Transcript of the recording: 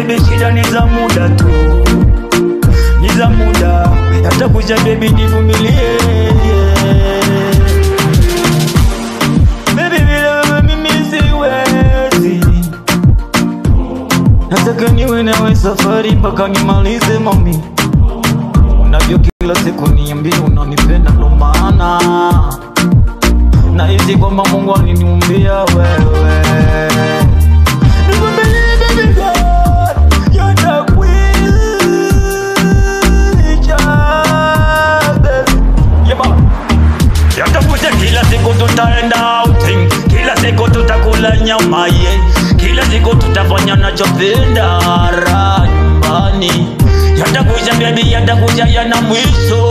baby, shida ni za muda tu, ni za muda. Yatakuja baby, nivumilie. Baby, bila mimi siwezi. Nataka niwe nawe safari mpaka nimalize mami. Unajua kila siku niambie unanipenda, ndo maana nahisi kwamba Mungu aliniumbia wewe. Yatakuja kila siku tutaenda outing, kila siku tutakula nyama ye, kila siku tutafanya nachopenda raha nyumbani. Yatakuja baby, yatakuja yana mwisho.